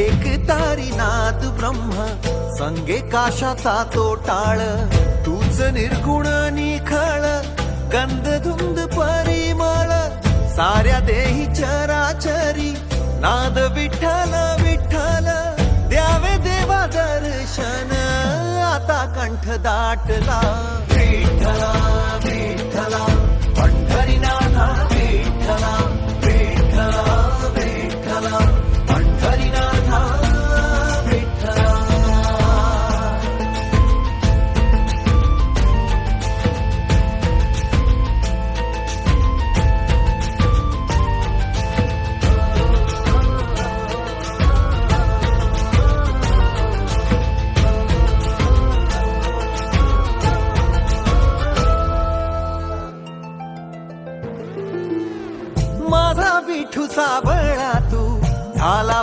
एक तारी नाद ब्रह्म संगे काशाचा तो टाळ तूच निर्गुण निखळ गंध धुंद परिमळ साऱ्या देही चराचरी नाद विठ्ठल विठ्ठल द्यावे देवा दर्शन आता कंठ दाटला विठ्ठला विठ्ठला पंढरीनाथा विठ्ठला विठ्ठला विठ्ठला पंढरीनाथा विठ्ठला. माझा विठू साबळा तू झाला